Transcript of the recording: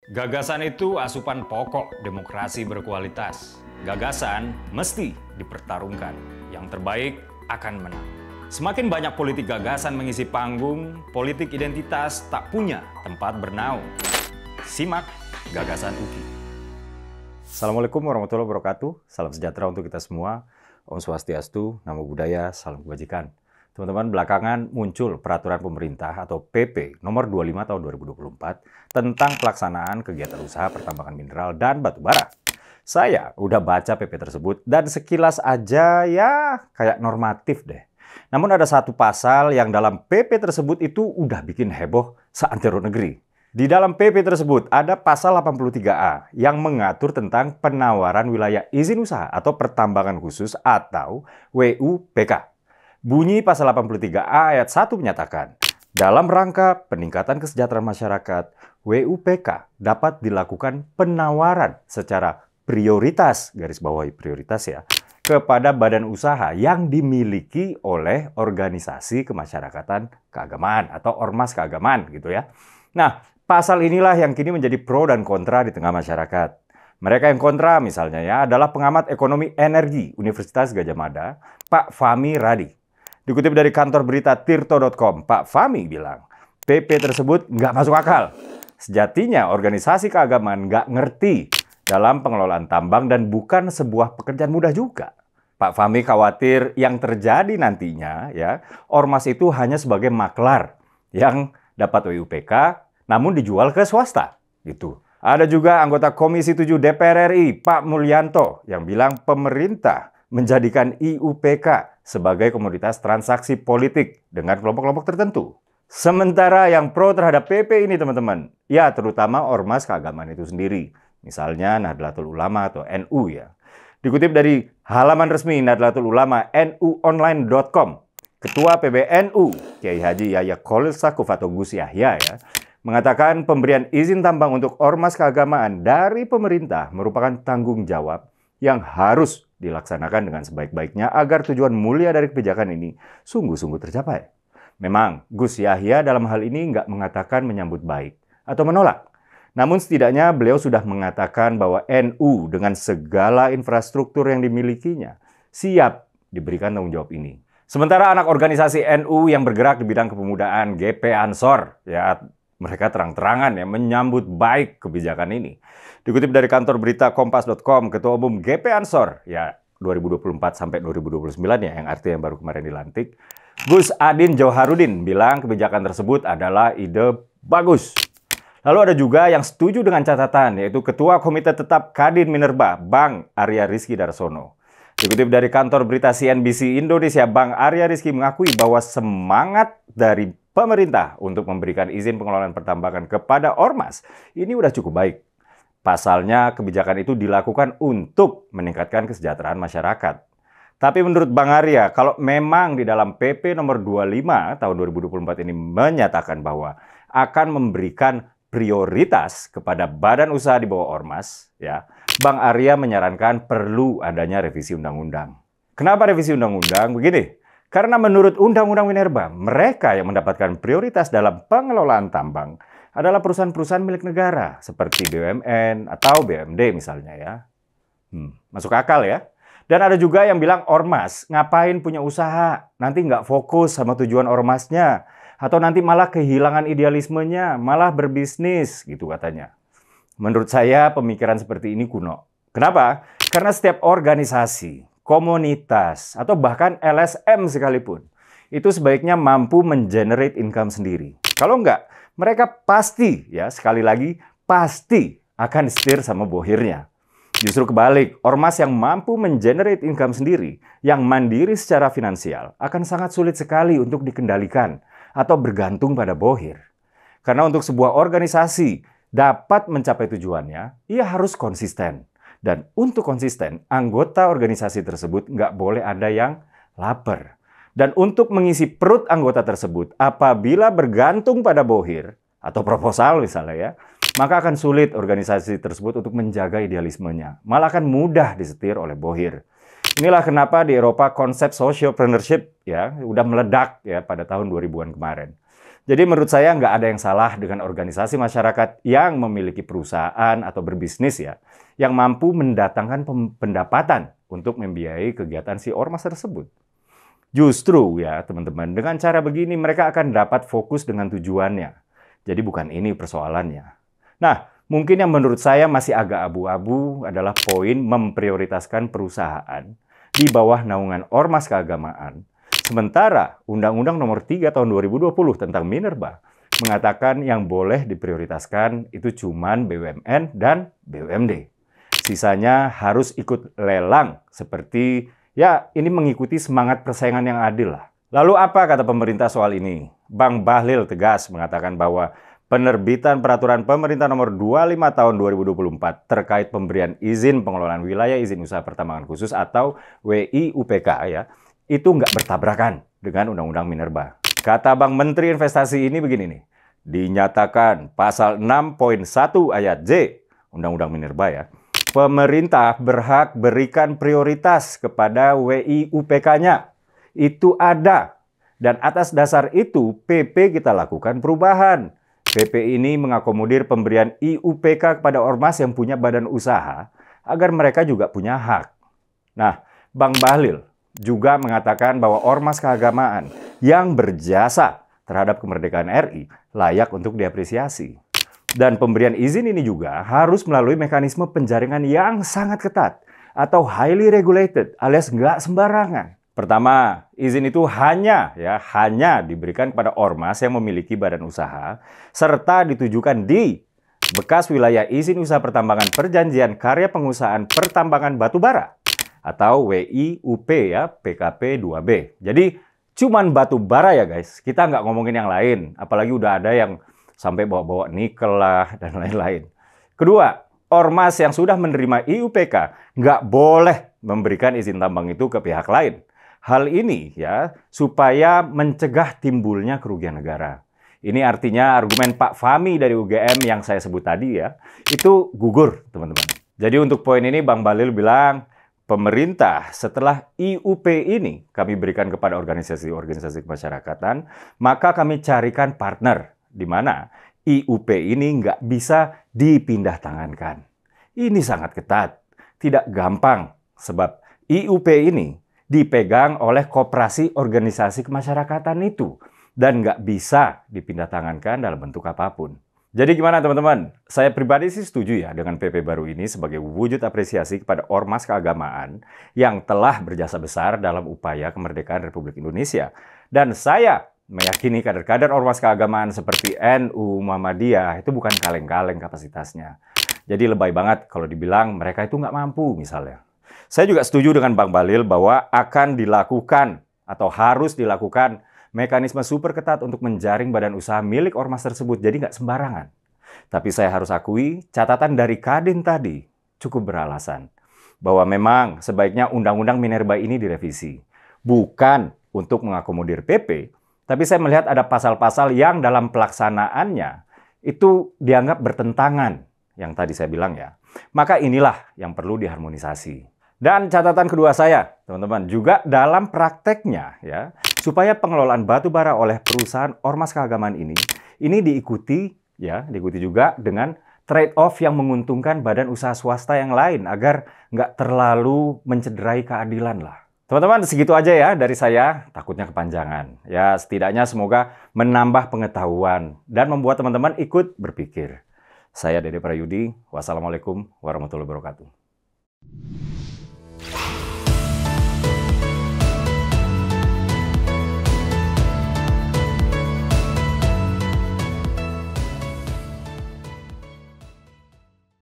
Gagasan itu asupan pokok demokrasi berkualitas. Gagasan mesti dipertarungkan. Yang terbaik akan menang. Semakin banyak politik gagasan mengisi panggung, politik identitas tak punya tempat bernaung. Simak Gagasan UKI. Assalamualaikum warahmatullahi wabarakatuh. Salam sejahtera untuk kita semua. Om Swastiastu, Namo Buddhaya, Salam Kebajikan. Teman-teman, belakangan muncul peraturan pemerintah atau PP nomor 25 tahun 2024 tentang pelaksanaan kegiatan usaha pertambangan mineral dan batu bara. Saya udah baca PP tersebut dan sekilas aja ya kayak normatif deh. Namun ada satu pasal yang dalam PP tersebut itu udah bikin heboh seantero negeri. Di dalam PP tersebut ada pasal 83A yang mengatur tentang penawaran wilayah izin usaha atau pertambangan khusus atau WUPK. Bunyi pasal 83A ayat 1 menyatakan, dalam rangka peningkatan kesejahteraan masyarakat, WUPK dapat dilakukan penawaran secara prioritas, garis bawahi prioritas ya, kepada badan usaha yang dimiliki oleh organisasi kemasyarakatan keagamaan atau ormas keagamaan gitu ya. Nah, pasal inilah yang kini menjadi pro dan kontra di tengah masyarakat. Mereka yang kontra misalnya ya adalah pengamat ekonomi energi Universitas Gadjah Mada, Pak Fahmi Radi. Dikutip dari kantor berita tirto.com, Pak Fahmi bilang, PP tersebut nggak masuk akal. Sejatinya organisasi keagamaan nggak ngerti dalam pengelolaan tambang dan bukan sebuah pekerjaan mudah juga. Pak Fahmi khawatir yang terjadi nantinya ya, ormas itu hanya sebagai maklar yang dapat WUPK namun dijual ke swasta gitu. Ada juga anggota Komisi 7 DPR RI, Pak Mulyanto, yang bilang pemerintah menjadikan IUPK sebagai komoditas transaksi politik dengan kelompok-kelompok tertentu. Sementara yang pro terhadap PP ini teman-teman, ya terutama ormas keagamaan itu sendiri. Misalnya Nahdlatul Ulama atau NU ya. Dikutip dari halaman resmi Nahdlatul Ulama nuonline.com, Ketua PBNU Kiai Haji Yahya Khalil Stakuf atau Gus Yahya ya, mengatakan pemberian izin tambang untuk ormas keagamaan dari pemerintah merupakan tanggung jawab yang harus dilaksanakan dengan sebaik-baiknya agar tujuan mulia dari kebijakan ini sungguh-sungguh tercapai. Memang Gus Yahya dalam hal ini nggak mengatakan menyambut baik atau menolak. Namun setidaknya beliau sudah mengatakan bahwa NU dengan segala infrastruktur yang dimilikinya siap diberikan tanggung jawab ini. Sementara anak organisasi NU yang bergerak di bidang kepemudaan GP Ansor ya, mereka terang-terangan ya menyambut baik kebijakan ini. Dikutip dari kantor berita kompas.com, Ketua Umum GP Ansor ya 2024 sampai 2029 ya, yang artinya baru kemarin dilantik, Gus Adin Jauharudin bilang kebijakan tersebut adalah ide bagus. Lalu ada juga yang setuju dengan catatan, yaitu Ketua Komite Tetap Kadin Minerba, Bang Arya Rizky Darsono. Dikutip dari kantor berita CNBC Indonesia, Bang Arya Rizky mengakui bahwa semangat dari pemerintah untuk memberikan izin pengelolaan pertambangan kepada ormas ini udah cukup baik. Pasalnya kebijakan itu dilakukan untuk meningkatkan kesejahteraan masyarakat. Tapi menurut Bang Arya, kalau memang di dalam PP nomor 25 tahun 2024 ini menyatakan bahwa akan memberikan prioritas kepada badan usaha di bawah ormas, ya, Bang Arya menyarankan perlu adanya revisi undang-undang. Kenapa revisi undang-undang? Begini, karena menurut Undang-Undang Minerba, mereka yang mendapatkan prioritas dalam pengelolaan tambang adalah perusahaan-perusahaan milik negara seperti BUMN atau BUMD misalnya ya. Masuk akal ya. Dan ada juga yang bilang ormas ngapain punya usaha, nanti nggak fokus sama tujuan ormasnya, atau nanti malah kehilangan idealismenya, malah berbisnis gitu katanya. Menurut saya pemikiran seperti ini kuno. Kenapa? Karena setiap organisasi, komunitas, atau bahkan LSM sekalipun, itu sebaiknya mampu mengenerate income sendiri. Kalau enggak, mereka pasti, ya sekali lagi, pasti akan disetir sama bohirnya. Justru kebalik, ormas yang mampu mengenerate income sendiri, yang mandiri secara finansial, akan sangat sulit sekali untuk dikendalikan atau bergantung pada bohir. Karena untuk sebuah organisasi dapat mencapai tujuannya, ia harus konsisten. Dan untuk konsisten, anggota organisasi tersebut nggak boleh ada yang lapar. Dan untuk mengisi perut anggota tersebut, apabila bergantung pada bohir atau proposal misalnya ya, maka akan sulit organisasi tersebut untuk menjaga idealismenya. Malah akan mudah disetir oleh bohir. Inilah kenapa di Eropa konsep sociopreneurship ya udah meledak ya pada tahun 2000-an kemarin. Jadi menurut saya nggak ada yang salah dengan organisasi masyarakat yang memiliki perusahaan atau berbisnis ya, yang mampu mendatangkan pendapatan untuk membiayai kegiatan si ormas tersebut. Justru ya teman-teman, dengan cara begini mereka akan dapat fokus dengan tujuannya. Jadi bukan ini persoalannya. Nah, mungkin yang menurut saya masih agak abu-abu adalah poin memprioritaskan perusahaan di bawah naungan ormas keagamaan. Sementara Undang-Undang Nomor 3 Tahun 2020 tentang Minerba mengatakan yang boleh diprioritaskan itu cuman BUMN dan BUMD. Sisanya harus ikut lelang seperti ya ini mengikuti semangat persaingan yang adil lah. Lalu apa kata pemerintah soal ini? Bang Bahlil tegas mengatakan bahwa penerbitan peraturan pemerintah nomor 25 tahun 2024 terkait pemberian izin pengelolaan wilayah izin usaha pertambangan khusus atau WIUPK ya, itu nggak bertabrakan dengan Undang-Undang Minerba. Kata Bang Menteri Investasi ini begini nih, dinyatakan pasal 6.1 ayat J Undang-Undang Minerba ya, pemerintah berhak berikan prioritas kepada WIUPK-nya. Itu ada. Dan atas dasar itu, PP kita lakukan perubahan. PP ini mengakomodir pemberian IUPK kepada ormas yang punya badan usaha, agar mereka juga punya hak. Nah, Bang Bahlil juga mengatakan bahwa ormas keagamaan yang berjasa terhadap kemerdekaan RI layak untuk diapresiasi. Dan pemberian izin ini juga harus melalui mekanisme penjaringan yang sangat ketat atau highly regulated alias nggak sembarangan. Pertama, izin itu hanya diberikan kepada ormas yang memiliki badan usaha serta ditujukan di bekas wilayah izin usaha pertambangan perjanjian karya pengusahaan pertambangan batubara atau WIUP ya, PKP 2B. Jadi cuman batubara ya guys, kita nggak ngomongin yang lain, apalagi udah ada yang sampai bawa-bawa nikel lah, dan lain-lain. Kedua, ormas yang sudah menerima IUPK nggak boleh memberikan izin tambang itu ke pihak lain. Hal ini ya supaya mencegah timbulnya kerugian negara. Ini artinya argumen Pak Fahmi dari UGM yang saya sebut tadi ya, itu gugur teman-teman. Jadi untuk poin ini Bang Bahlil bilang, pemerintah setelah IUP ini kami berikan kepada organisasi-organisasi kemasyarakatan, maka kami carikan partner di mana IUP ini nggak bisa dipindah tangankan. Ini sangat ketat, tidak gampang, sebab IUP ini dipegang oleh koperasi organisasi kemasyarakatan itu, dan nggak bisa dipindah tangankan dalam bentuk apapun. Jadi gimana teman-teman? Saya pribadi sih setuju ya dengan PP baru ini sebagai wujud apresiasi kepada ormas keagamaan yang telah berjasa besar dalam upaya kemerdekaan Republik Indonesia. Dan saya meyakini kader-kader ormas keagamaan seperti NU, Muhammadiyah itu bukan kaleng-kaleng kapasitasnya. Jadi lebay banget kalau dibilang mereka itu nggak mampu misalnya. Saya juga setuju dengan Bang Bahlil bahwa akan dilakukan atau harus dilakukan mekanisme super ketat untuk menjaring badan usaha milik ormas tersebut, jadi nggak sembarangan. Tapi saya harus akui, catatan dari Kadin tadi cukup beralasan bahwa memang sebaiknya Undang-Undang Minerba ini direvisi. Bukan untuk mengakomodir PP, tapi saya melihat ada pasal-pasal yang dalam pelaksanaannya itu dianggap bertentangan, yang tadi saya bilang ya. Maka inilah yang perlu diharmonisasi. Dan catatan kedua saya, teman-teman, juga dalam prakteknya ya, supaya pengelolaan batubara oleh perusahaan ormas keagamaan ini diikuti juga dengan trade-off yang menguntungkan badan usaha swasta yang lain agar nggak terlalu mencederai keadilan lah. Teman-teman, segitu aja ya dari saya, takutnya kepanjangan. Ya, setidaknya semoga menambah pengetahuan dan membuat teman-teman ikut berpikir. Saya Dede Prayudi, wassalamualaikum warahmatullahi wabarakatuh.